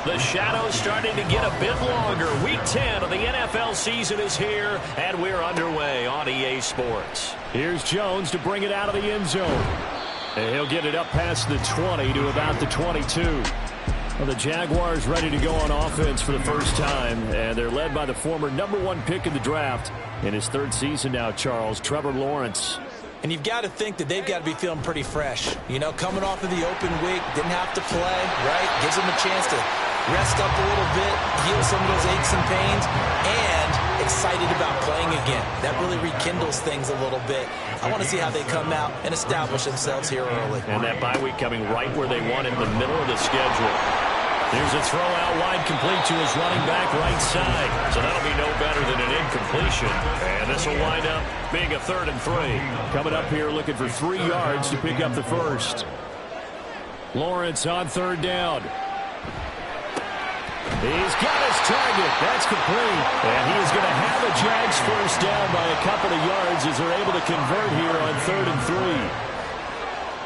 The shadow's starting to get a bit longer. Week 10 of the NFL season is here, and we're underway on EA Sports. Here's Jones to bring it out of the end zone. And he'll get it up past the 20 to about the 22. Well, the Jaguars ready to go on offense for the first time, and they're led by the former #1 pick in the draft. In his third season now, Charles, Trevor Lawrence. And you've got to think that they've got to be feeling pretty fresh. You know, coming off of the open week, didn't have to play, right? Gives them a chance to rest up a little bit, heal some of those aches and pains, and excited about playing again. That really rekindles things a little bit. I want to see how they come out and establish themselves here early. And that bye week coming right where they want it, in the middle of the schedule. Here's a throw out wide, complete to his running back right side. So that'll be no better than an incompletion. And this will wind up being a 3rd and 3. Coming up here looking for 3 yards to pick up the first. Lawrence on 3rd down. He's got his target. That's complete. And he is going to have a Jags first down by a couple of yards as they're able to convert here on 3rd and 3.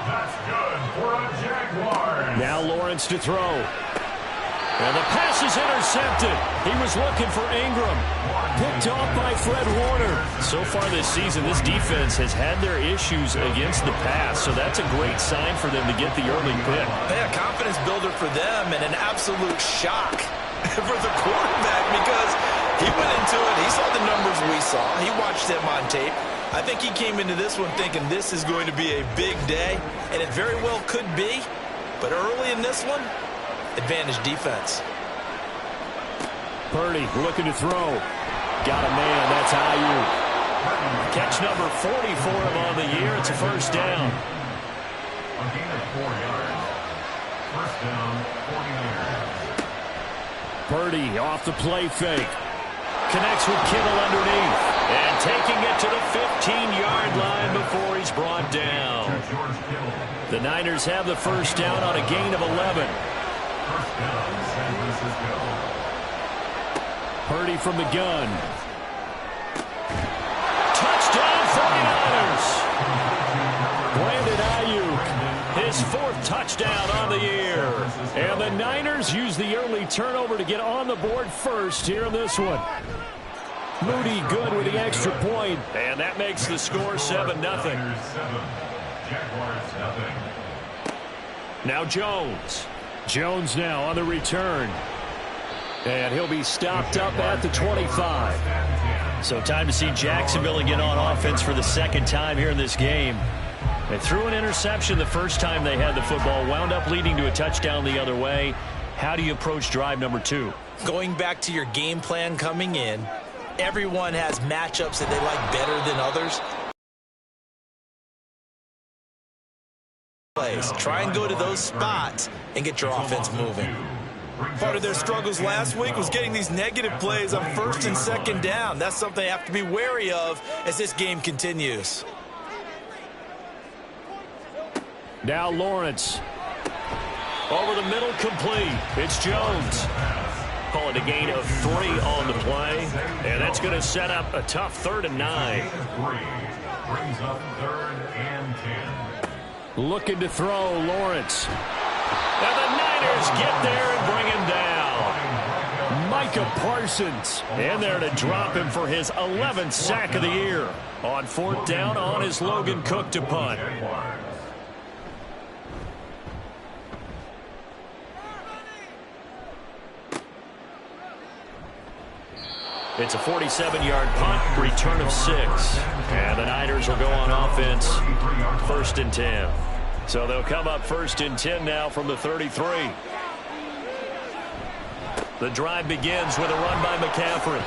That's good for a Jaguar. Now Lawrence to throw. And the pass is intercepted. He was looking for Ingram. Picked off by Fred Warner. So far this season, this defense has had their issues against the pass, so that's a great sign for them to get the early pick. Yeah, confidence builder for them and an absolute shock for the quarterback because he went into it. He saw the numbers we saw. He watched them on tape. I think he came into this one thinking this is going to be a big day, and it very well could be. But early in this one, advantage defense. Purdy looking to throw. Got a man. That's Ayuk. Catch number 40 for him on the year. It's a first down. A gain of 4 yards. First down, 49ers. Purdy off the play fake. Connects with Kittle underneath. And taking it to the 15-yard line before he's brought down. The Niners have the first down on a gain of 11. First down, San Francisco. Purdy from the gun. Touchdown 49ers. Brandon Ayuk. His 4th touchdown on the year. And the Niners use the early turnover to get on the board first here in this one. Moody good with the extra point. And that makes the score 7-0. Jaguars 0. Now Jones. Jones now on the return. And he'll be stopped up at the 25. So time to see Jacksonville get on offense for the 2nd time here in this game. They threw an interception the first time they had the football, wound up leading to a touchdown the other way. How do you approach drive number 2? Going back to your game plan coming in, everyone has matchups that they like better than others. Try and go to those spots and get your offense moving. Part of their struggles last week was getting these negative plays on 1st and 2nd down. That's something they have to be wary of as this game continues. Now Lawrence. Over the middle, complete. It's Jones. Call it a gain of 3 on the play. And that's going to set up a tough 3rd and 9. Brings up 3rd and 10. Looking to throw, Lawrence. And the Niners get there and bring him down. Micah Parsons in there to drop him for his 11th sack of the year. On 4th down on his Logan Cook to punt. It's a 47-yard punt, return of 6. And the Niners will go on offense, 1st and 10. So they'll come up 1st and 10 now from the 33. The drive begins with a run by McCaffrey.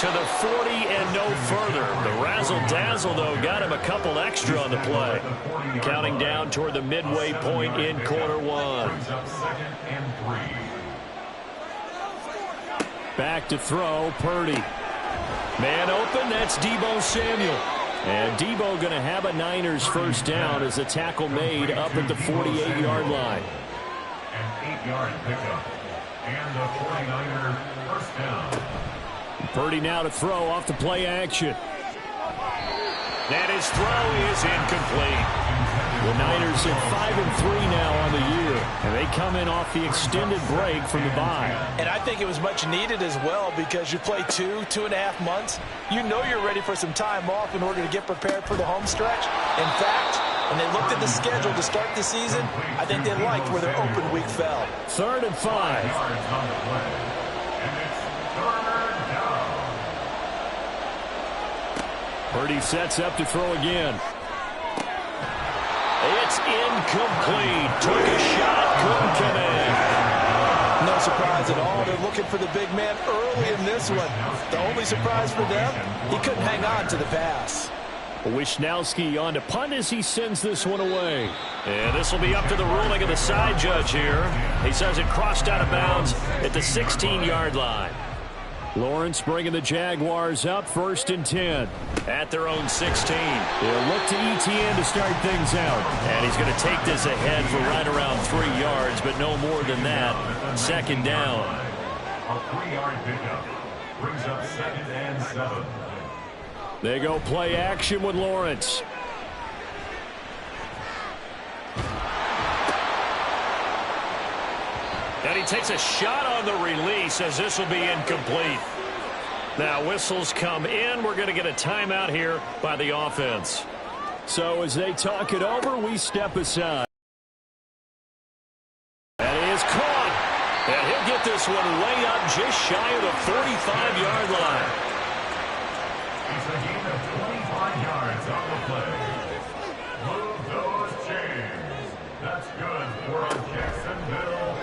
To the 40 and no further. The razzle-dazzle, though, got him a couple extra on the play. Counting down toward the midway point in quarter 1. Back to throw, Purdy. Man open, that's Deebo Samuel. And Deebo going to have a Niners first down as a tackle made up at the 48-yard line. An 8-yard pickup. And the 49er first down. Purdy now to throw off the play action. And his throw is incomplete. The Niners at 5-3 now on the year, and they come in off the extended break from the bye. And I think it was much needed as well because you play 2.5 months. You know you're ready for some time off in order to get prepared for the home stretch. In fact, when they looked at the schedule to start the season, I think they liked where their open week fell. 3rd and 5. Purdy sets up to throw again. It's incomplete. Took a shot, couldn't connect. No surprise at all. They're looking for the big man early in this one. The only surprise for them, he couldn't hang on to the pass. Wishnowski on to punt as he sends this one away. And this will be up to the ruling of the side judge here. He says it crossed out of bounds at the 16-yard line. Lawrence bringing the Jaguars up 1st and 10. At their own 16. They'll look to ETN to start things out. And he's going to take this ahead for right around 3 yards, but no more than that. 2nd down. A 3-yard pickup brings up 2nd and 7. They go play action with Lawrence. And he takes a shot on the release as this will be incomplete. Now whistles come in. We're going to get a timeout here by the offense. So as they talk it over, we step aside. And he is caught. And he'll get this one way up just shy of the 45-yard line. It's a gain of 25 yards on the play. Move those chains. That's good for Jacksonville.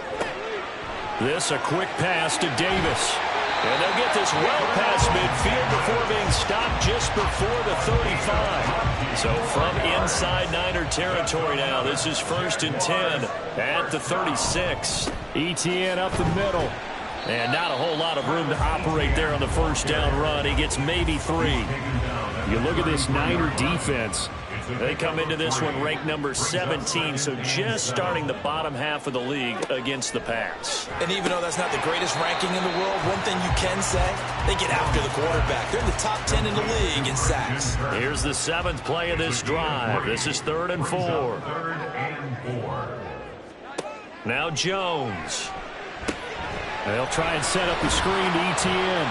This a quick pass to Davis. And they'll get this well past midfield before being stopped just before the 35. So from inside Niner territory now, this is 1st and 10 at the 36. ETN up the middle. And not a whole lot of room to operate there on the 1st down run. He gets maybe 3. You look at this Niner defense. They come into this one ranked number 17, so just starting the bottom half of the league against the pass. And even though that's not the greatest ranking in the world, one thing you can say, they get after the quarterback. They're in the top 10 in the league in sacks. Here's the 7th play of this drive. This is 3rd and 4. 3rd and 4. Now Jones. They'll try and set up the screen to ETN.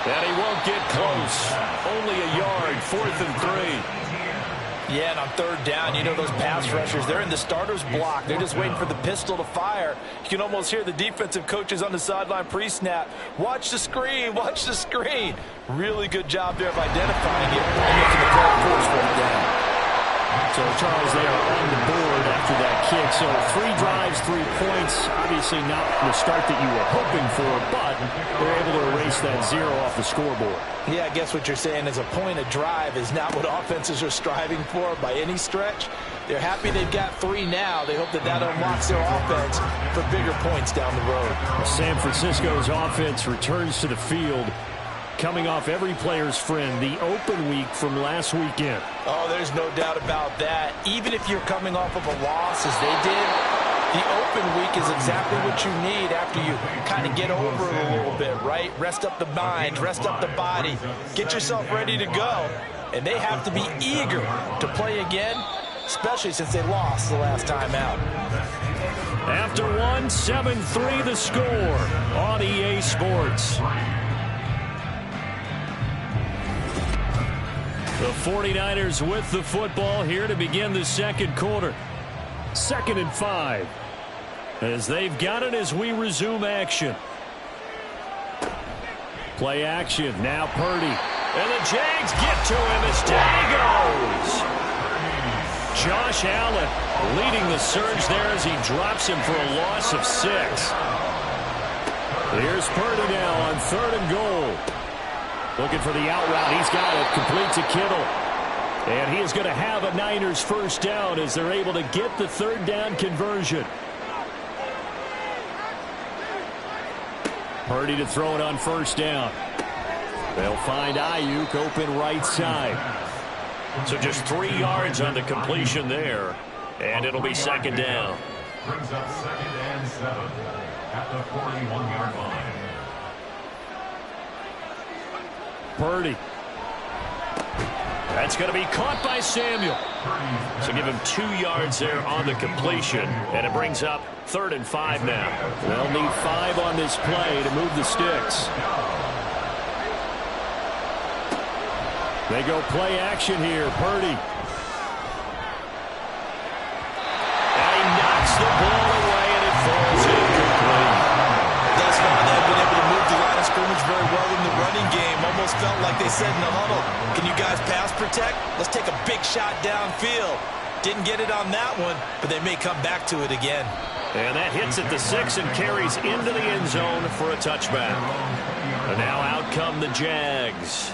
And he won't get close. Only a yard, 4th and 3. Yeah, and on 3rd down, you know those pass rushers, they're in the starter's block. They're just waiting for the pistol to fire. You can almost hear the defensive coaches on the sideline pre-snap. Watch the screen, watch the screen. Really good job there of identifying it and making the correct course for it down. So, Charles, they are on the board after that kick. So 3 drives, 3 points. Obviously not the start that you were hoping for, but they're able to erase that 0 off the scoreboard. Yeah, I guess what you're saying is a point a drive is not what offenses are striving for by any stretch. They're happy they've got 3 now. They hope that that unlocks their offense for bigger points down the road. San Francisco's offense returns to the field, coming off every player's friend, the open week from last weekend. Oh, there's no doubt about that. Even if you're coming off of a loss as they did, the open week is exactly what you need after you kind of get over it a little bit, right? Rest up the mind, rest up the body, get yourself ready to go. And they have to be eager to play again, especially since they lost the last time out. After 1, 7-3 the score on EA Sports. The 49ers with the football here to begin the 2nd quarter. 2nd and 5. As they've got it as we resume action. Play action. Now Purdy. And the Jags get to him as down he goes. Josh Allen leading the surge there as he drops him for a loss of 6. Here's Purdy now on 3rd and goal. Looking for the out route. He's got it. Complete to Kittle. And he is going to have a Niners 1st down as they're able to get the 3rd down conversion. Purdy to throw it on 1st down. They'll find Ayuk open right side. So just 3 yards on the completion there. And it'll be 2nd down. Brings up 2nd and 7 at the 41-yard line. Purdy. That's going to be caught by Samuel. So give him 2 yards there on the completion, and it brings up 3rd and 5 now. They'll need 5 on this play to move the sticks. They go play action here. Purdy. And he knocks the ball away, and it falls incomplete. Thus far, they've been able to move the line of scrimmage very well in the running game. Almost felt like they said in the huddle, can you guys pass protect? Let's take a big shot downfield. Didn't get it on that one, but they may come back to it again. And that hits at the 6 and carries into the end zone for a touchback. And now out come the Jags.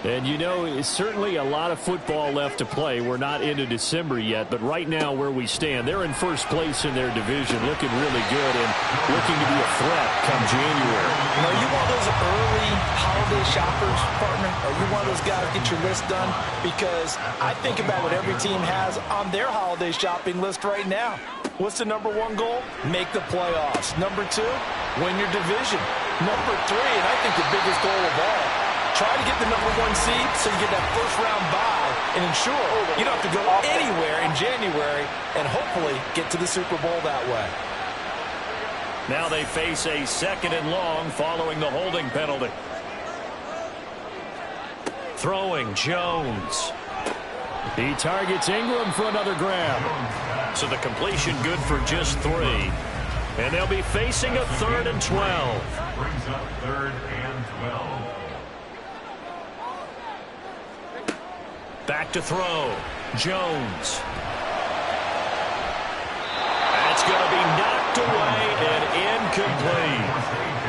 And, you know, it's certainly a lot of football left to play. We're not into December yet, but right now where we stand, they're in first place in their division, looking really good and looking to be a threat come January. Are you one of those early holiday shoppers, partner? Are you one of those guys get your list done? Because I think about what every team has on their holiday shopping list right now. What's the number 1 goal? Make the playoffs. Number 2, win your division. Number 3, and I think the biggest goal of all, try to get the number 1 seed so you get that first-round bye and ensure you don't have to go anywhere in January and hopefully get to the Super Bowl that way. Now they face a 2nd and long following the holding penalty. Throwing Jones. He targets Ingram for another grab. So the completion good for just 3. And they'll be facing a 3rd and 12. Brings up 3rd and 12. Back to throw. Jones. That's going to be knocked away and incomplete.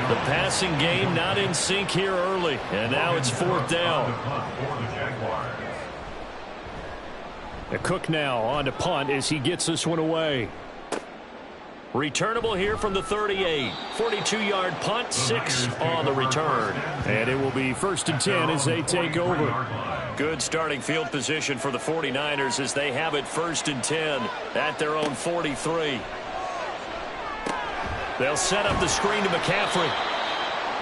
The passing game not in sync here early. And now it's 4th down. Cook now on to punt as he gets this one away. Returnable here from the 38. 42-yard punt, 6 on the return. And it will be 1st and 10 as they take over. Good starting field position for the 49ers as they have it 1st and 10 at their own 43. They'll set up the screen to McCaffrey.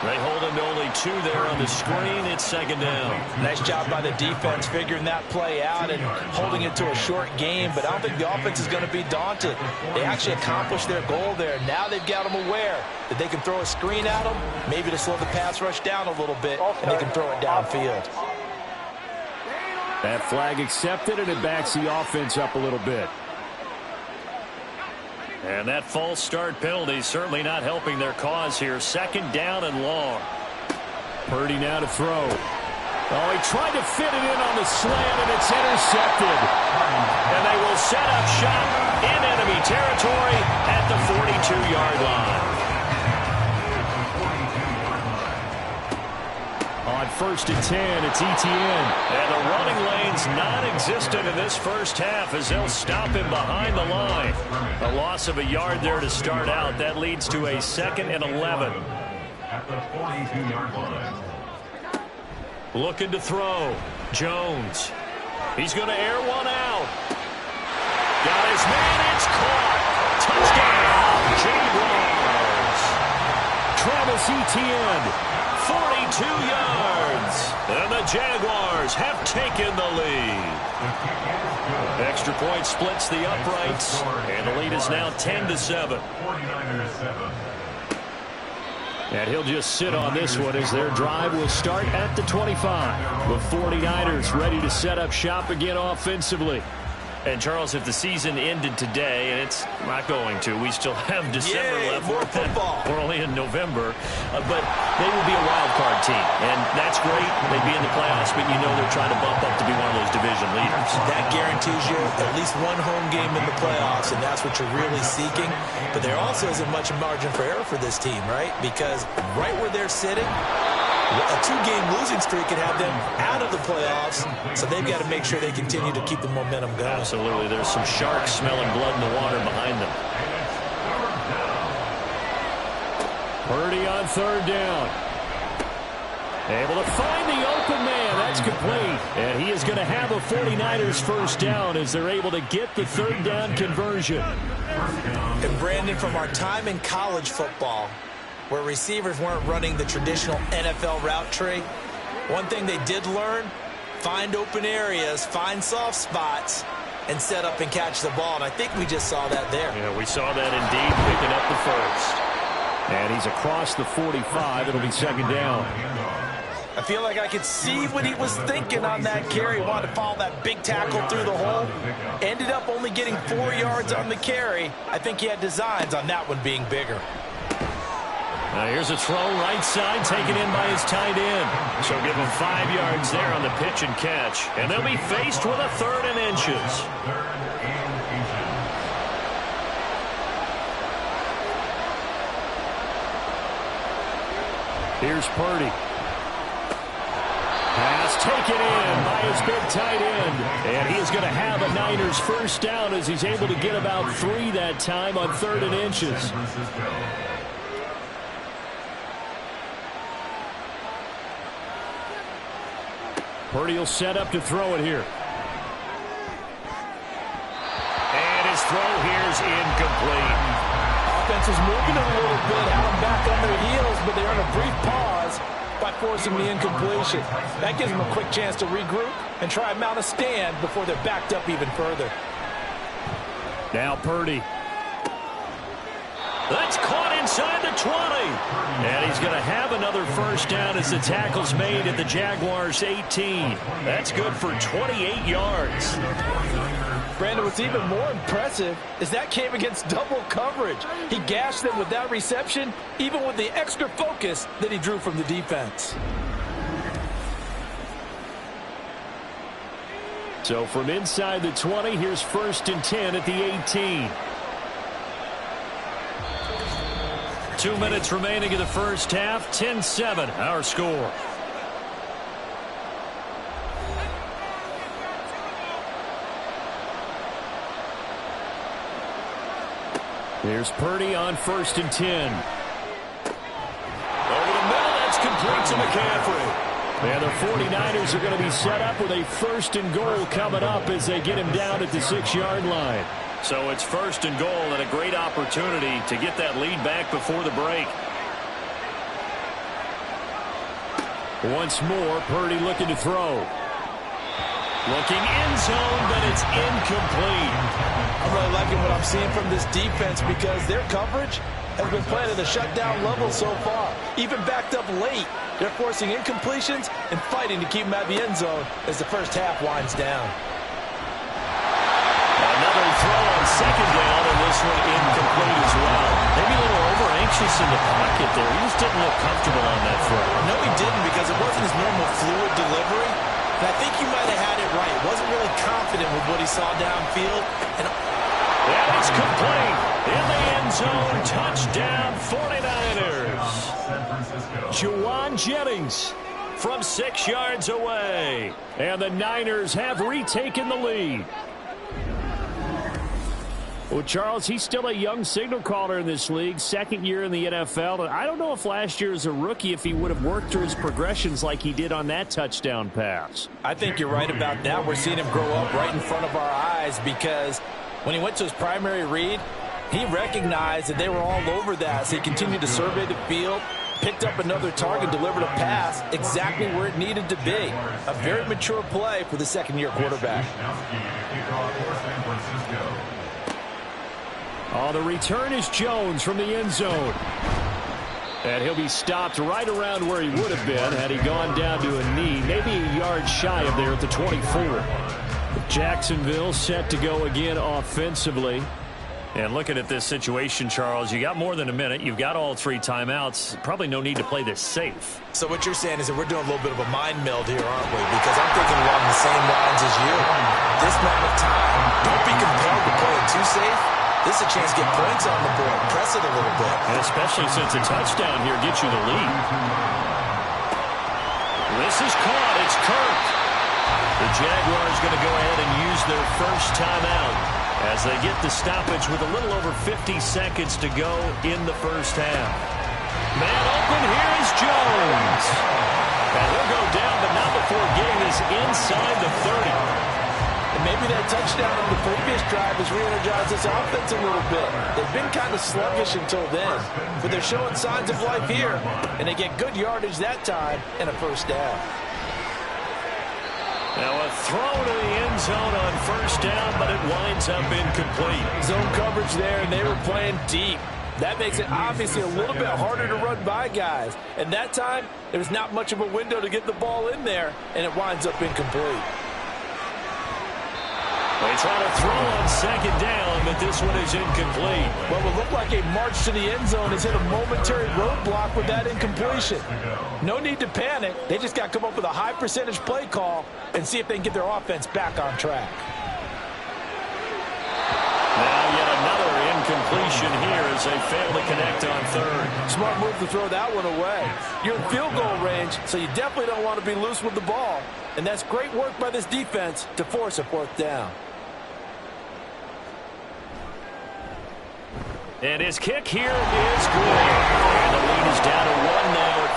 They hold him to only 2 there on the screen. It's 2nd down. Nice job by the defense figuring that play out and holding it to a short game, but I don't think the offense is going to be daunted. They actually accomplished their goal there. Now they've got them aware that they can throw a screen at them, maybe to slow the pass rush down a little bit, and they can throw it downfield. That flag accepted, and it backs the offense up a little bit. And that false start penalty certainly not helping their cause here. 2nd down and long. Purdy now to throw. Oh, he tried to fit it in on the slant, and it's intercepted. And they will set up shop in enemy territory at the 42-yard line. On 1st and 10, it's Etienne. And the running lane's non-existent in this first half as they'll stop him behind the line. A loss of a yard there to start out. That leads to a 2nd and 11. At the 42-yard line. Looking to throw. Jones. He's going to air one out. Got his man. It's caught. Touchdown, Jaguars. Travis Etienne. 42 yards. And the Jaguars have taken the lead. Extra point splits the uprights. And the lead is now 10-7. 49ers 7. And he'll just sit on this one as their drive will start at the 25. The 49ers ready to set up shop again offensively. And, Charles, if the season ended today, and it's not going to, we still have December left. More football. We're only in November. But they will be a wild card team. And that's great. They'd be in the playoffs, but you know they're trying to bump up to be one of those division leaders. That guarantees you at least 1 home game in the playoffs, and that's what you're really seeking. But there also isn't much margin for error for this team, right? Because right where they're sitting, a 2-game losing streak could have them out of the playoffs, so they've got to make sure they continue to keep the momentum going. Absolutely. There's some sharks smelling blood in the water behind them. Purdy on 3rd down. Able to find the open man. That's complete. And he is going to have a 49ers first down as they're able to get the 3rd down conversion. And, Brandon, from our time in college football, where receivers weren't running the traditional NFL route tree, one thing they did learn, find open areas, find soft spots, and set up and catch the ball. And I think we just saw that there. Yeah, we saw that indeed, picking up the first. And he's across the 45. It'll be second down. I feel like I could see what he was thinking on that carry. He wanted to follow that big tackle through the hole. Ended up only getting 4 yards on the carry. I think he had designs on that one being bigger. Now here's a throw right side, taken in by his tight end. So give him 5 yards there on the pitch and catch. And they'll be faced with a 3rd and inches. Here's Purdy. Pass taken in by his big tight end. And he is going to have a Niners first down as he's able to get about 3 that time on 3rd and inches. Purdy will set up to throw it here. And his throw here is incomplete. Offense is moving it a little bit, had them back on their heels, but they earn a brief pause by forcing the incompletion. That gives them a quick chance to regroup and try and mount a stand before they're backed up even further. Now Purdy. That's caught inside the 20. And he's going to have another first down as the tackle's made at the Jaguars' 18. That's good for 28 yards. Brandon, what's even more impressive is that came against double coverage. He gashed them with that reception, even with the extra focus that he drew from the defense. So from inside the 20, here's 1st and 10 at the 18. 2 minutes remaining in the first half. 10-7, our score. Here's Purdy on 1st and 10. Over the middle, that's complete to McCaffrey. And the 49ers are going to be set up with a 1st and goal coming up as they get him down at the 6-yard line. So it's 1st and goal and a great opportunity to get that lead back before the break. Once more, Purdy looking to throw. Looking end zone, but it's incomplete. I'm really liking what I'm seeing from this defense because their coverage has been playing at a shutdown level so far. Even backed up late, they're forcing incompletions and fighting to keep them at the end zone as the first half winds down. Another throw on 2nd down, and this one incomplete as well. Maybe a little over-anxious in the pocket there. He just didn't look comfortable on that throw. No, he didn't, because it wasn't his normal fluid delivery. And I think you might have had it right. Wasn't really confident with what he saw downfield. And it's complete. In the end zone, touchdown 49ers. Juwan Jennings From 6 yards away. And the Niners have retaken the lead. Well, Charles, he's still a young signal caller in this league, 2nd year in the NFL. And I don't know if last year as a rookie, if he would have worked through his progressions like he did on that touchdown pass. I think you're right about that. We're seeing him grow up right in front of our eyes because when he went to his primary read, he recognized that they were all over that. So he continued to survey the field, picked up another target, delivered a pass exactly where it needed to be. A very mature play for the 2nd-year quarterback. Oh, the return is Jones from the end zone. And he'll be stopped right around where he would have been had he gone down to a knee, maybe a yard shy of there at the 24. Jacksonville set to go again offensively. And looking at this situation, Charles, you got more than a minute. You've got all 3 timeouts. Probably no need to play this safe. So what you're saying is that we're doing a little bit of a mind meld here, aren't we? Because I'm thinking along the same lines as you. This amount of time, don't be compelled to play it too safe. This is a chance to get points on the board. Press it a little bit. And especially since a touchdown here gets you the lead. This is caught. It's Kirk. The Jaguars going to go ahead and use their first timeout as they get the stoppage with a little over 50 seconds to go in the first half. Man open, here is Jones. And he'll go down, but not before getting this inside the 30. And maybe that touchdown on the previous drive has re-energized this offense a little bit. They've been kind of sluggish until then, but they're showing signs of life here, and they get good yardage that time and a first down. Now a throw to the end zone on first down, but it winds up incomplete. Zone coverage there, and they were playing deep. That makes it obviously a little bit harder to run by guys. And that time, there's not much of a window to get the ball in there, and it winds up incomplete. They try to throw on second down, but this one is incomplete. What would look like a march to the end zone has hit a momentary roadblock with that incompletion. No need to panic. They just got to come up with a high percentage play call and see if they can get their offense back on track. Now yet another incompletion here as they fail to connect on third. Smart move to throw that one away. You're in field goal range, so you definitely don't want to be loose with the ball. And that's great work by this defense to force a fourth down. And his kick here is good. And the lead is down to 1 now at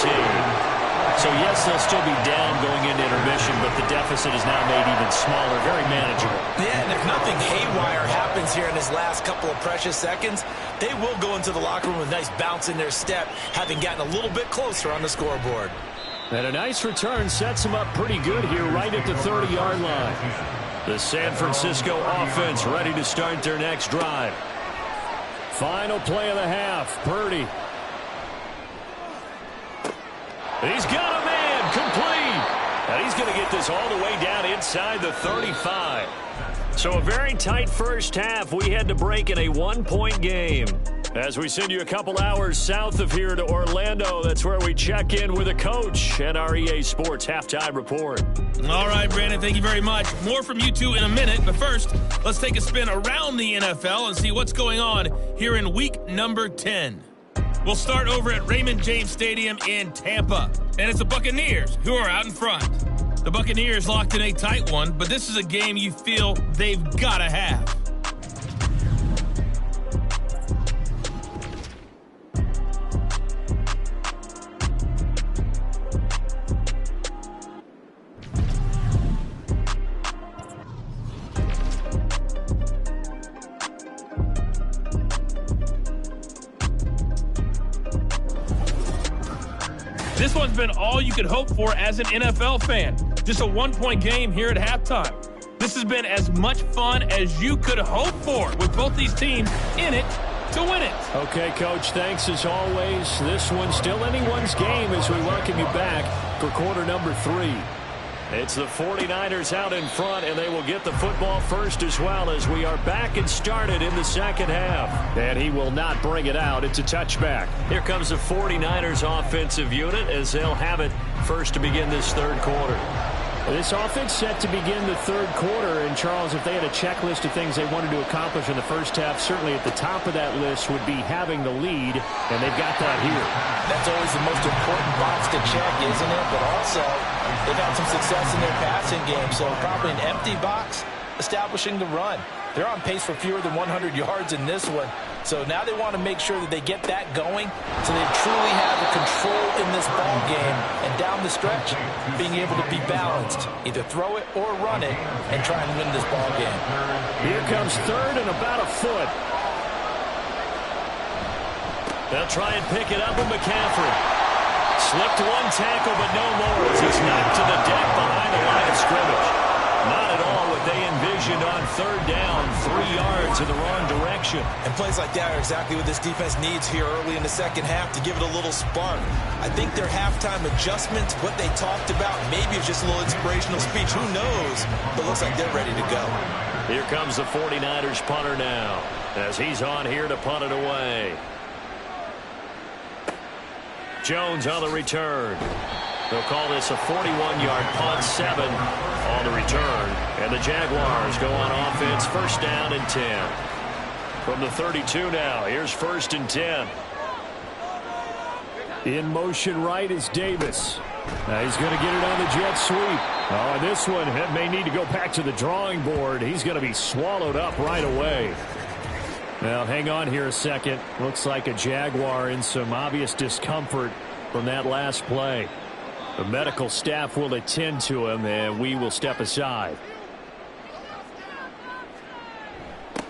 14-13. So, yes, they'll still be down going into intermission, but the deficit is now made even smaller, very manageable. Yeah, and if nothing haywire happens here in his last couple of precious seconds, they will go into the locker room with a nice bounce in their step, having gotten a little bit closer on the scoreboard. And a nice return sets him up pretty good here right at the 30-yard line. The San Francisco offense ready to start their next drive. Final play of the half, Purdy. He's got a man, complete. And he's going to get this all the way down inside the 35. So a very tight first half. We had to break in a one-point game. As we send you a couple hours south of here to Orlando, that's where we check in with a coach and our EA Sports halftime report. All right, Brandon, thank you very much. More from you two in a minute, but first, let's take a spin around the NFL and see what's going on here in week number 10. We'll start over at Raymond James Stadium in Tampa, and it's the Buccaneers who are out in front. The Buccaneers locked in a tight one, but this is a game you feel they've got to have. This one's been all you could hope for as an NFL fan. Just a one-point game here at halftime. This has been as much fun as you could hope for with both these teams in it to win it. Okay, Coach, thanks as always. This one's still anyone's game as we welcome you back for quarter number 3. It's the 49ers out in front, and they will get the football first as well as we are back and started in the second half. And he will not bring it out. It's a touchback. Here comes the 49ers offensive unit as they'll have it first to begin this third quarter. This offense set to begin the third quarter, and Charles, if they had a checklist of things they wanted to accomplish in the first half, certainly at the top of that list would be having the lead, and they've got that here. That's always the most important box to check, isn't it? But also, they've had some success in their passing game, so probably an empty box establishing the run. They're on pace for fewer than 100 yards in this one. So now they want to make sure that they get that going so they truly have the control in this ball game and down the stretch, being able to be balanced, either throw it or run it and try and win this ball game. Here comes third and about a foot. They'll try and pick it up with McCaffrey. Slipped one tackle, but no more as he's knocked to the deck behind the line of scrimmage. Not at all what they envisioned on third down, 3 yards in the wrong direction. And plays like that are exactly what this defense needs here early in the second half to give it a little spark. I think their halftime adjustments, what they talked about, maybe it's just a little inspirational speech. Who knows? But looks like they're ready to go. Here comes the 49ers punter now as he's on here to punt it away. Jones on the return. They'll call this a 41-yard punt, 7 on the return. And the Jaguars go on offense, first down and 10. From the 32 now, here's first and 10. In motion right is Davis. Now he's going to get it on the jet sweep. Oh, this one may need to go back to the drawing board. He's going to be swallowed up right away. Now, hang on here a second. Looks like a Jaguar in some obvious discomfort from that last play. The medical staff will attend to him, and we will step aside.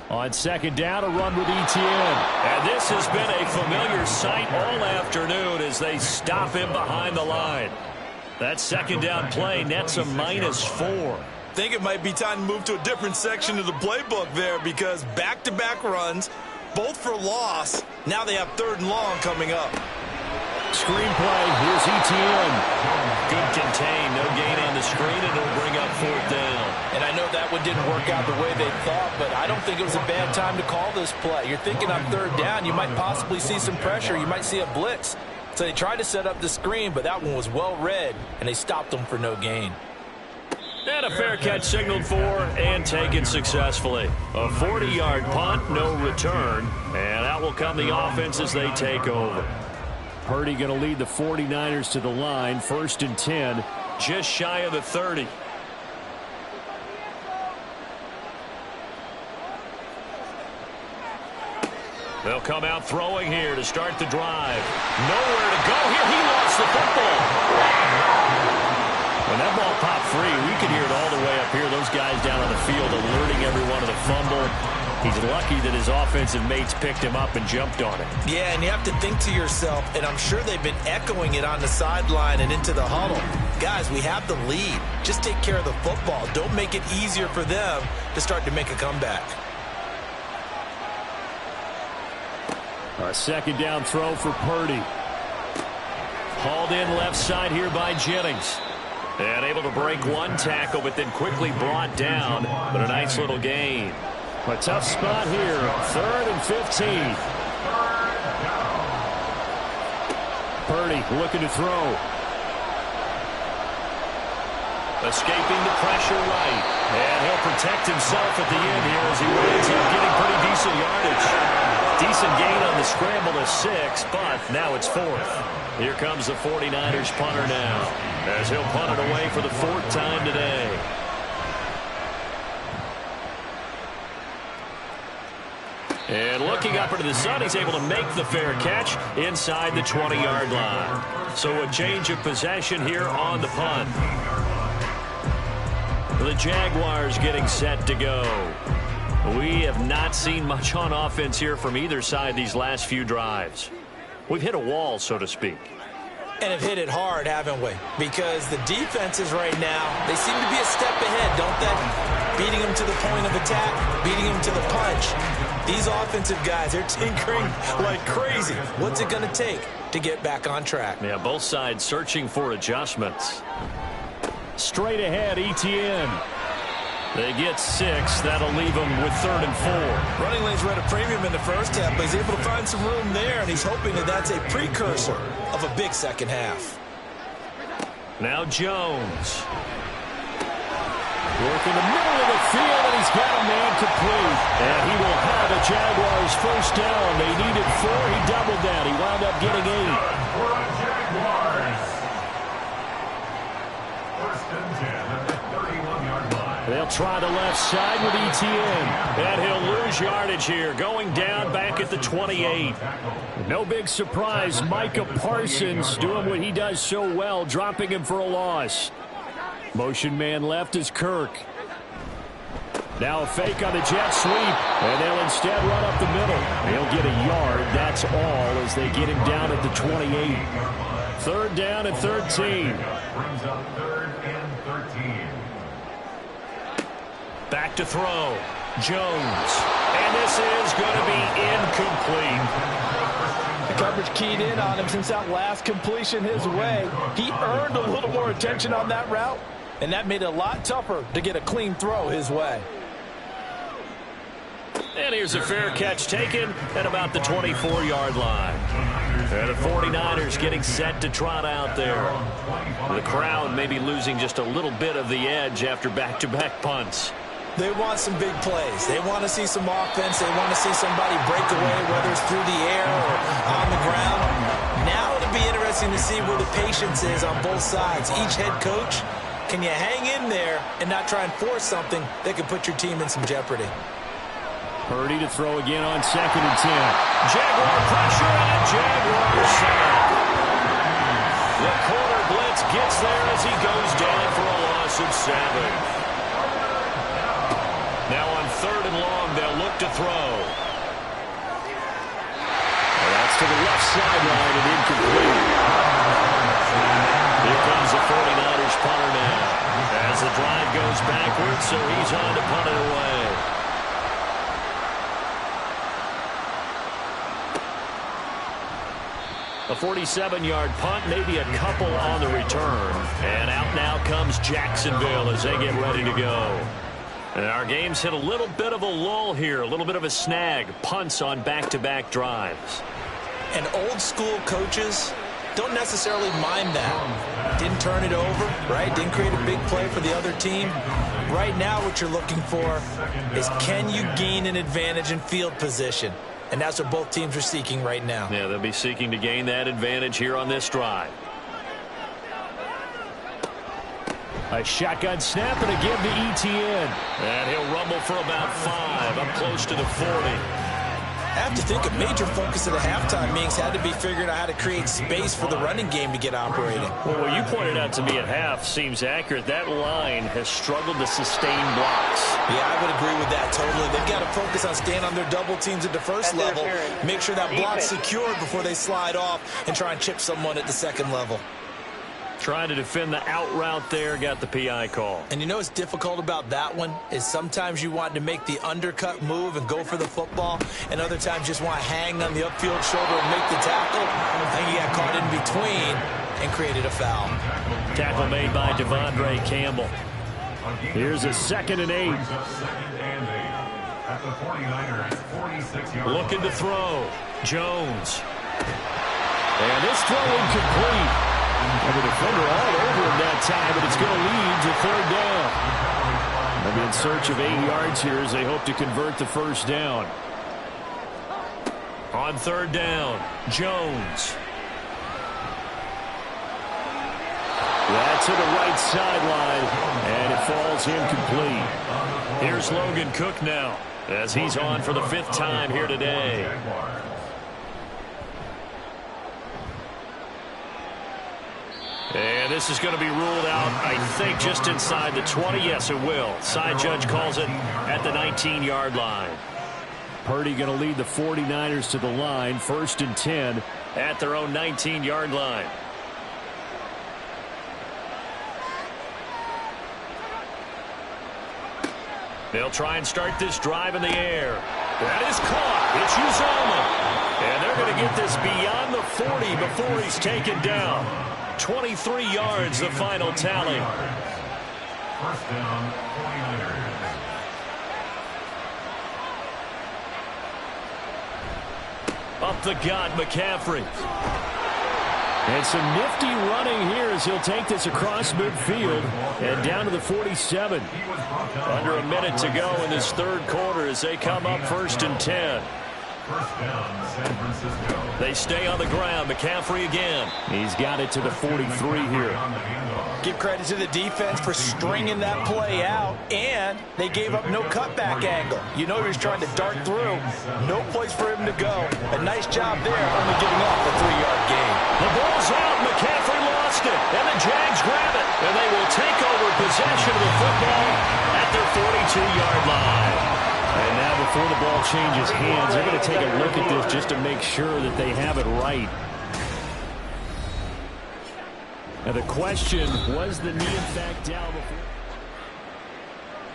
On second down, a run with Etienne. And this has been a familiar sight all afternoon as they stop him behind the line. That second down play nets a -4. I think it might be time to move to a different section of the playbook there because back-to-back runs, both for loss. Now they have 3rd and long coming up. Screen play. Here's Etienne. Good contain. No gain on the screen, and it'll bring up 4th down. And I know that one didn't work out the way they thought, but I don't think it was a bad time to call this play. You're thinking on 3rd down, you might possibly see some pressure. You might see a blitz. So they tried to set up the screen, but that one was well read, and they stopped them for no gain. And a fair catch signaled for and taken successfully. A 40-yard punt, no return, and out will come the offense as they take over. Purdy going to lead the 49ers to the line, 1st and 10. Just shy of the 30. They'll come out throwing here to start the drive. Nowhere to go here. He lost the football. When that ball popped free, we could hear it all the way up here. Those guys down on the field alerting everyone of the fumble. He's lucky that his offensive mates picked him up and jumped on it. Yeah, and you have to think to yourself, and I'm sure they've been echoing it on the sideline and into the huddle. Guys, we have the lead. Just take care of the football. Don't make it easier for them to start to make a comeback. A 2nd down throw for Purdy. Hauled in left side here by Jennings. And able to break one tackle, but then quickly brought down. But a nice little gain. A tough spot here. 3rd and 15. Purdy looking to throw. Escaping the pressure right. And he'll protect himself at the end here as he winds up getting pretty decent yardage. Decent gain on the scramble to 6, but now it's 4th. Here comes the 49ers punter now, as he'll punt it away for the 4th time today. And looking up into the sun, he's able to make the fair catch inside the 20-yard line. So a change of possession here on the punt. The Jaguars getting set to go. We have not seen much on offense here from either side these last few drives. We've hit a wall, so to speak. And have hit it hard, haven't we? Because the defenses right now, they seem to be a step ahead, don't they? Beating them to the point of attack, beating them to the punch. These offensive guys, they're tinkering like crazy. What's it going to take to get back on track? Yeah, both sides searching for adjustments. Straight ahead, Etienne. They get 6. That'll leave them with 3rd and 4. Running lanes were at a premium in the first half, but he's able to find some room there, and he's hoping that that's a precursor of a big second half. Now Jones. Work in the middle of the field, and he's got a man complete. And he will have a Jaguars 1st down. They needed 4. He doubled that. He wound up getting 8. For a Jaguars. 1st and 10 at the 31-yard line. They'll try the left side with Etienne. And he'll lose yardage here, going down back at the 28. No big surprise. Micah Parsons doing what he does so well, dropping him for a loss. Motion man left is Kirk. Now a fake on the jet sweep, and they'll instead run up the middle. He'll get a yard, that's all, as they get him down at the 28. 3rd down and 13. Brings up 3rd and 13. Back to throw. Jones. And this is going to be incomplete. The coverage keyed in on him since that last completion his way. He earned a little more attention on that route, and that made it a lot tougher to get a clean throw his way. And here's a fair catch taken at about the 24-yard line. And the 49ers getting set to trot out there. The crowd maybe losing just a little bit of the edge after back-to-back punts. They want some big plays. They want to see some offense. They want to see somebody break away, whether it's through the air or on the ground. Now it'll be interesting to see where the patience is on both sides. Each head coach, can you hang in there and not try and force something that could put your team in some jeopardy? Purdy to throw again on 2nd and 10. Jaguar pressure and a Jaguar sack. The corner blitz gets there as he goes down for a loss of 7. Now on 3rd and long, they'll look to throw. Well, that's to the left sideline and incomplete. Here comes the 49ers. he's on to punt it away. A 47-yard punt, maybe a couple on the return. And out now comes Jacksonville as they get ready to go. And our game's hit a little bit of a lull here, a little bit of a snag. Punts on back-to-back drives. And old school coaches don't necessarily mind that. Didn't turn it over, right? Didn't create a big play for the other team. Right now what you're looking for is, can you gain an advantage in field position? And that's what both teams are seeking right now. Yeah, they'll be seeking to gain that advantage here on this drive. A shotgun snap and a give to Etienne. And he'll rumble for about 5, up close to the 40. I have to think a major focus of the halftime meetings had to be figuring out how to create space for the running game to get operating. Well, what you pointed out to me at half seems accurate. That line has struggled to sustain blocks. Yeah, I would agree with that totally. They've got to focus on staying on their double teams at the first level, make sure that block's secured before they slide off and try and chip someone at the second level. Trying to defend the out route there, got the PI call. And you know what's difficult about that one is sometimes you want to make the undercut move and go for the football, and other times just want to hang on the upfield shoulder and make the tackle. I think he got caught in between and created a foul. Tackle made by Devondre Campbell. Here's a 2nd and 8. Looking to throw. Jones. And this throw incomplete. And the defender all over him that time, but it's going to lead to 3rd down. They'll be in search of 8 yards here as they hope to convert the first down. On 3rd down, Jones. That's to the right sideline, and it falls incomplete. Here's Logan Cook now as he's on for the 5th time here today. And this is going to be ruled out, I think, just inside the 20. Yes, it will. Side judge calls it at the 19-yard line. Purdy going to lead the 49ers to the line, 1st and 10. At their own 19-yard line. They'll try and start this drive in the air. That is caught. It's Uzomah. And they're going to get this beyond the 40 before he's taken down. 23 yards, the final tally. First down, 49ers. Up the gut, McCaffrey. And some nifty running here as he'll take this across midfield and down to the 47. Under a minute to go in this 3rd quarter as they come up 1st and 10. First down, San Francisco. They stay on the ground. McCaffrey again. He's got it to the 43 here. Give credit to the defense for stringing that play out, and they gave up no cutback angle. You know he was trying to dart through. No place for him to go. A nice job there, only giving up a 3-yard gain. The ball's out. McCaffrey lost it, and the Jags grab it. And they will take over possession of the football at their 42-yard line. And now before the ball changes hands, they're going to take a look at this just to make sure that they have it right. Now the question, was the knee in fact down before?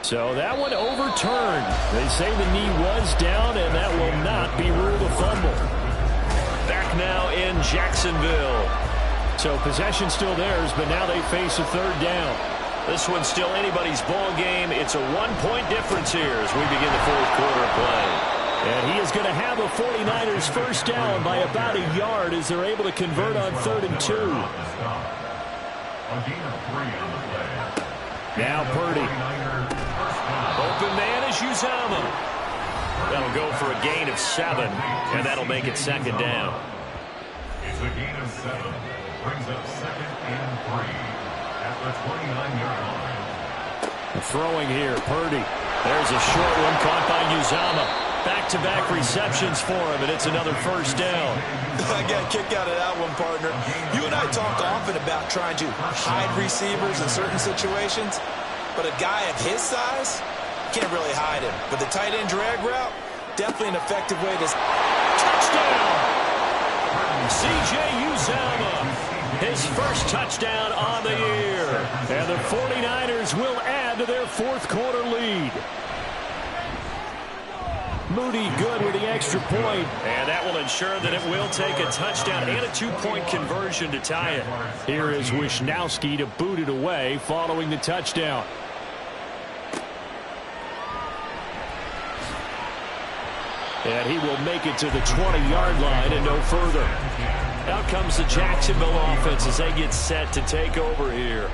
So that one overturned. They say the knee was down, and that will not be ruled a fumble. Back now in Jacksonville. So possession still theirs, but now they face a 3rd down. This one's still anybody's ball game. It's a 1-point difference here as we begin the 4th quarter of play. And he is going to have a 49ers first down by about a yard as they're able to convert on 3rd and 2. Now Purdy. Open man is Uzomah. That'll go for a gain of 7, and that'll make it 2nd down. It's a gain of 7. Brings up 2nd and 3. At the 29-yard line. Throwing here, Purdy. There's a short one caught by Uzomah. Back-to-back receptions for him, and it's another first down. I got a kick out of that one, partner. You and I talk often about trying to hide receivers in certain situations, but a guy of his size can't really hide him. But the tight end drag route, definitely an effective way to... Touchdown! C.J. Uzomah. his first touchdown on the year. And the 49ers will add to their fourth quarter lead. Moody good with the extra point. And that will ensure that it will take a touchdown and a 2-point conversion to tie it. Here is Wisnowski to boot it away following the touchdown. And he will make it to the 20-yard line and no further. Out comes the Jacksonville offense as they get set to take over here.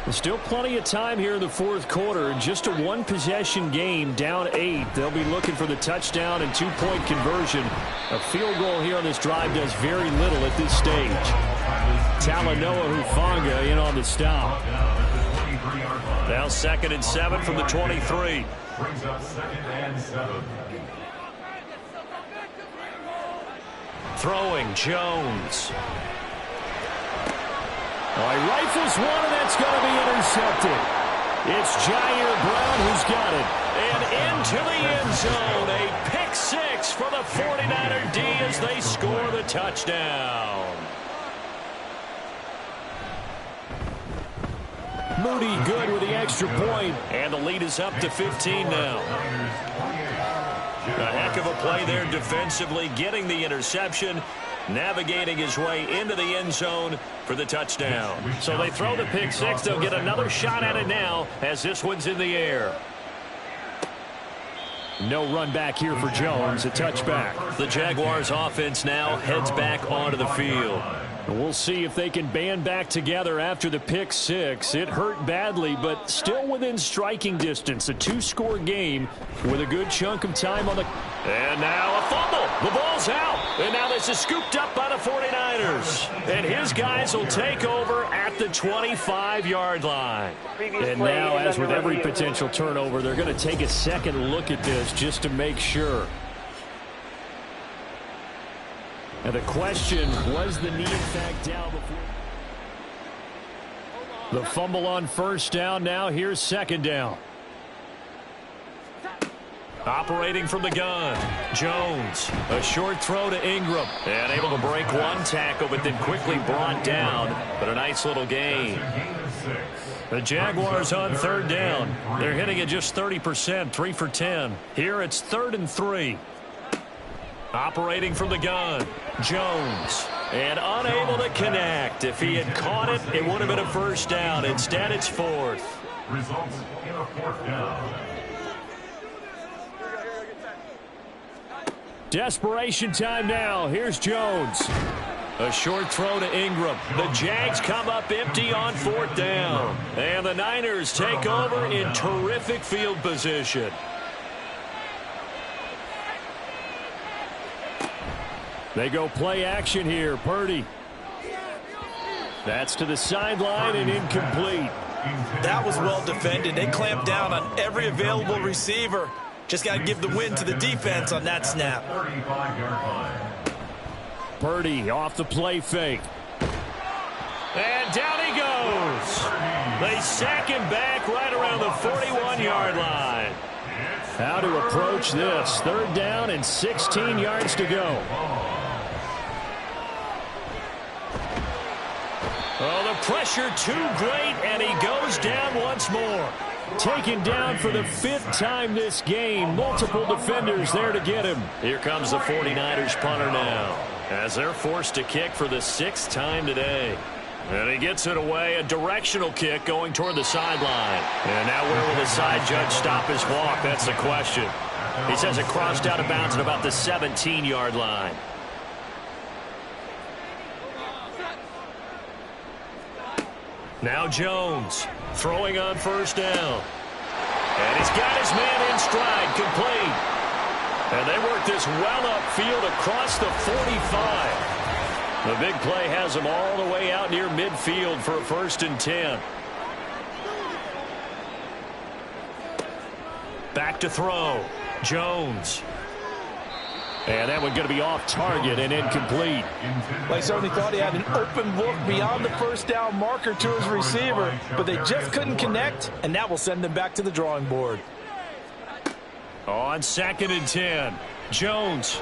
Still plenty of time here in the fourth quarter. Just a one-possession game, down 8. They'll be looking for the touchdown and 2-point conversion. A field goal here on this drive does very little at this stage. Talanoa Hufanga in on the stop. Now 2nd and 7 from the 23. Brings up 2nd and 7. Throwing Jones. He rifles one, and that's going to be intercepted. It's Jair Brown who's got it. And into the end zone. A pick 6 for the 49er D as they score the touchdown. Moody good with the extra point. And the lead is up to 15 now. A heck of a play there defensively, getting the interception, navigating his way into the end zone for the touchdown. So they throw the pick 6. They'll get another shot at it now as this one's in the air. No run back here for Jones. A touchback. The Jaguars offense now heads back onto the field. We'll see if they can band back together after the pick 6. It hurt badly, but still within striking distance. A 2-score game with a good chunk of time on the... And now a fumble. The ball's out. And now this is scooped up by the 49ers. And his guys will take over at the 25-yard line. And now, as with every potential turnover, they're going to take a second look at this just to make sure. And the question, was the knee in fact down before? The fumble on first down. Now here's second down. Operating from the gun, Jones. A short throw to Ingram. And able to break one tackle, but then quickly brought down. But a nice little gain. The Jaguars on third down. They're hitting at just 30%, 3 for 10. Here it's 3rd and 3. Operating from the gun, Jones. And unable to connect. If he had caught it, it would have been a first down. Instead, it's 4th. Results in a 4th down. Desperation time now. Here's Jones. A short throw to Ingram. The Jags come up empty on 4th down. And the Niners take over in terrific field position. They go play action here. Purdy. That's to the sideline and incomplete. That was well defended. They clamped down on every available receiver. Just got to give the win to the defense on that snap. Purdy off the play fake. And down he goes. They sack him back right around the 41-yard line. How to approach this. 3rd down and 16 yards to go. Oh, the pressure too great, and he goes down once more. Taken down for the 5th time this game. Multiple defenders there to get him. Here comes the 49ers punter now, as they're forced to kick for the 6th time today. And he gets it away, a directional kick going toward the sideline. And now where will the side judge stop his walk? That's the question. He says it crossed out of bounds at about the 17-yard line. Now Jones throwing on first down. And he's got his man in stride, complete. And they work this well upfield across the 45. The big play has them all the way out near midfield for a 1st and 10. Back to throw. Jones. And that one going to be off target and incomplete. They certainly thought he had an open look beyond the first down marker to his receiver, but they just couldn't connect, and that will send them back to the drawing board. On 2nd and 10, Jones.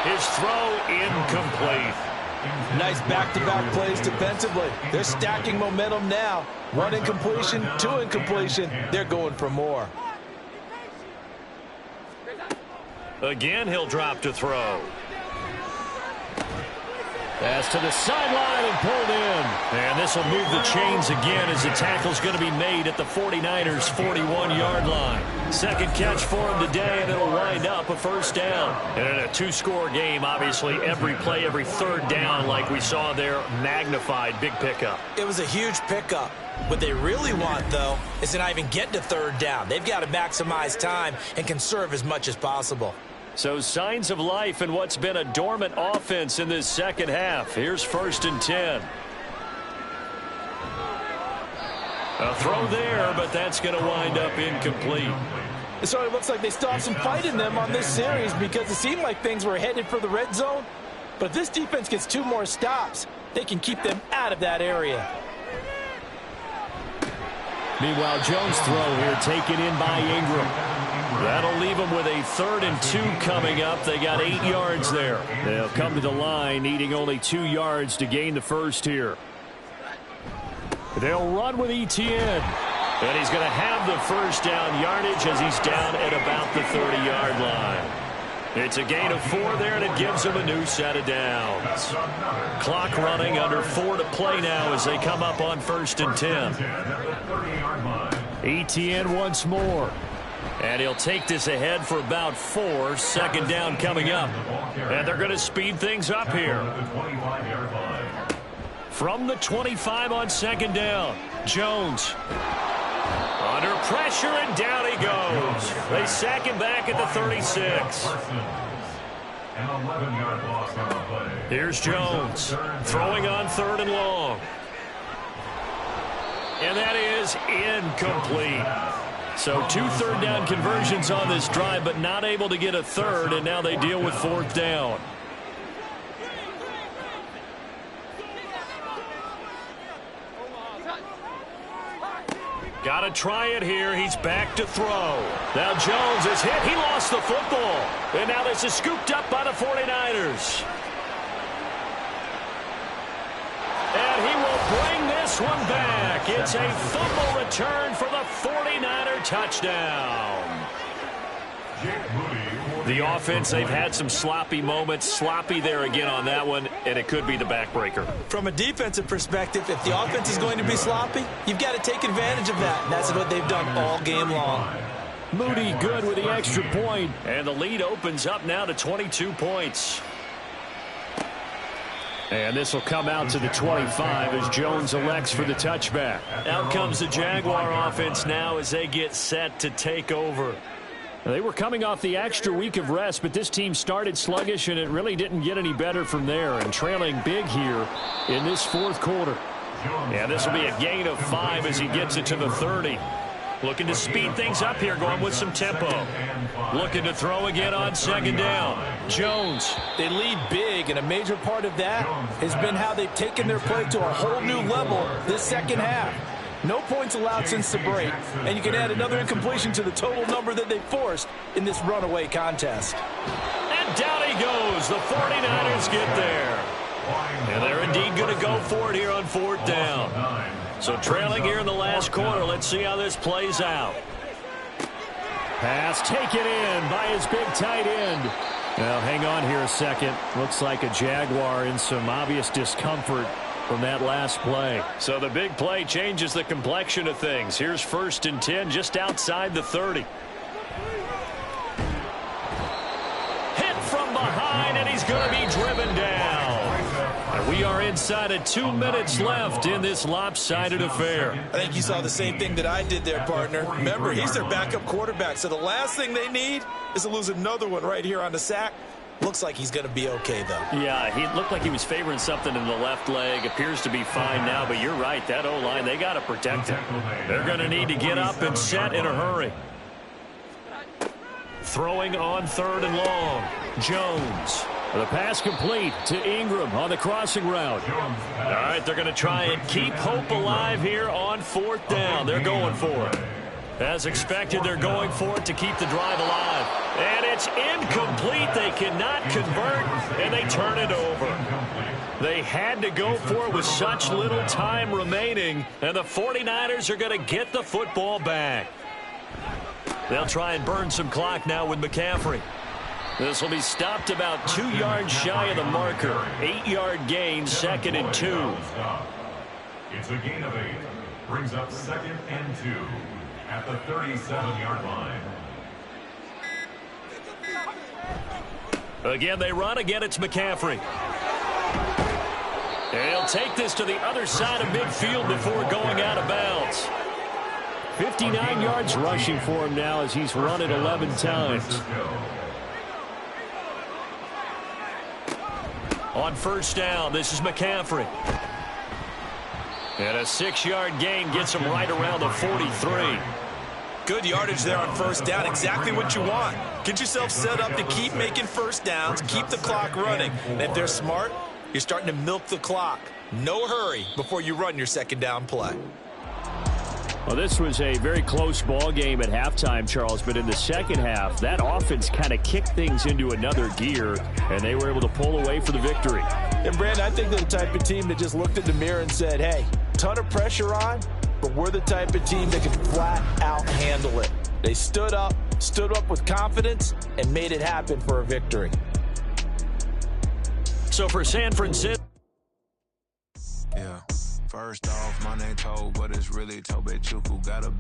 His throw incomplete. Nice back-to-back plays defensively. They're stacking momentum now. 1 incompletion, 2 incompletion. They're going for more. Again, he'll drop to throw. Pass to the sideline and pulled in. And this will move the chains again as the tackle's going to be made at the 49ers' 41-yard line. Second catch for him today, and it'll wind up a first down. And in a 2-score game, obviously, every play, every third down, like we saw there, magnified, big pickup. It was a huge pickup. What they really want, though, is to not even get to third down. They've got to maximize time and conserve as much as possible. So signs of life in what's been a dormant offense in this second half. Here's 1st and 10. A throw there, but that's going to wind up incomplete. It sort of looks like they still have some fight in them on this series because it seemed like things were headed for the red zone. But if this defense gets 2 more stops, they can keep them out of that area. Meanwhile, Jones' throw here taken in by Ingram. That'll leave them with a 3rd and 2 coming up. They got 8 yards there. They'll come to the line, needing only 2 yards to gain the first here. They'll run with Etienne. And he's going to have the first down yardage as he's down at about the 30-yard line. It's a gain of 4 there, and it gives him a new set of downs. Clock running, under 4 to play now as they come up on 1st and 10. Etienne once more. And he'll take this ahead for about 4. Second down coming up. And they're going to speed things up here. From the 25 on 2nd down, Jones. Under pressure, and down he goes. They sack him back at the 36. Here's Jones, throwing on 3rd and long. And that is incomplete. So 2 third down conversions on this drive, but not able to get a 3rd, and now they deal with 4th down. Got to try it here. He's back to throw. Now Jones is hit. He lost the football. And now this is scooped up by the 49ers. And he will bring this one back. It's a fumble return for the 49er touchdown. The offense, they've had some sloppy moments. Sloppy there again on that one, and it could be the backbreaker. From a defensive perspective, if the offense is going to be sloppy, you've got to take advantage of that. And that's what they've done all game long. Moody good with the extra point. And the lead opens up now to 22 points. And this will come out to the 25 as Jones elects for the touchback. Out comes the Jaguar offense now as they get set to take over. They were coming off the extra week of rest, but this team started sluggish, and it really didn't get any better from there, and trailing big here in this 4th quarter. And this will be a gain of 5 as he gets it to the 30. Looking to speed things up here, going with some tempo. Looking to throw again on 2nd down. Jones. They lead big, and a major part of that has been how they've taken their play to a whole new level this second half. No points allowed since the break, and you can add another incompletion to the total number that they forced in this runaway contest. And down he goes. The 49ers get there. And they're indeed going to go for it here on 4th down. So trailing here in the last quarter. Let's see how this plays out. Pass taken in by his big tight end. Now, hang on here a second. Looks like a Jaguar in some obvious discomfort from that last play. So the big play changes the complexion of things. Here's 1st and 10 just outside the 30. Hit from behind, and he's going to be driven down. And we are inside of 2 minutes left in this lopsided affair. I think you saw the same thing that I did there, partner. Remember, he's their backup quarterback, so the last thing they need is to lose another one right here on the sack. Looks like he's going to be okay, though. Yeah, he looked like he was favoring something in the left leg. Appears to be fine now, but you're right. That O-line, they got to protect him. They're going to need to get up and set in a hurry. Throwing on 3rd and long. Jones. The pass complete to Ingram on the crossing route. All right, they're going to try and keep hope alive here on 4th down. They're going for it. As expected, they're going for it to keep the drive alive. And it's incomplete. They cannot convert, and they turn it over. They had to go for it with such little time remaining, and the 49ers are going to get the football back. They'll try and burn some clock now with McCaffrey. This will be stopped about 2 yards shy of the marker. 8-yard gain, 2nd and 2. It's a gain of 8. Brings up 2nd and 2 at the 37-yard line. Again, they run. Again, it's McCaffrey. And he'll take this to the other side of midfield before going out of bounds. 59 yards rushing for him now as he's run it 11 times. On first down, this is McCaffrey. And a 6-yard gain gets him right around the 43. Good yardage there on first down. Exactly what you want. Get yourself set up to keep making first downs, keep the clock running. And if they're smart, you're starting to milk the clock. No hurry before you run your second down play. Well, this was a very close ball game at halftime, Charles, but in the second half, that offense kind of kicked things into another gear, and they were able to pull away for the victory. And, Brandon, I think they're the type of team that just looked in the mirror and said, hey, ton of pressure on, but we're the type of team that can flat out handle it. They stood up with confidence, and made it happen for a victory. So for San Francisco. Yeah. First off, my name Toad, but it's really Tobe Chuku. Got a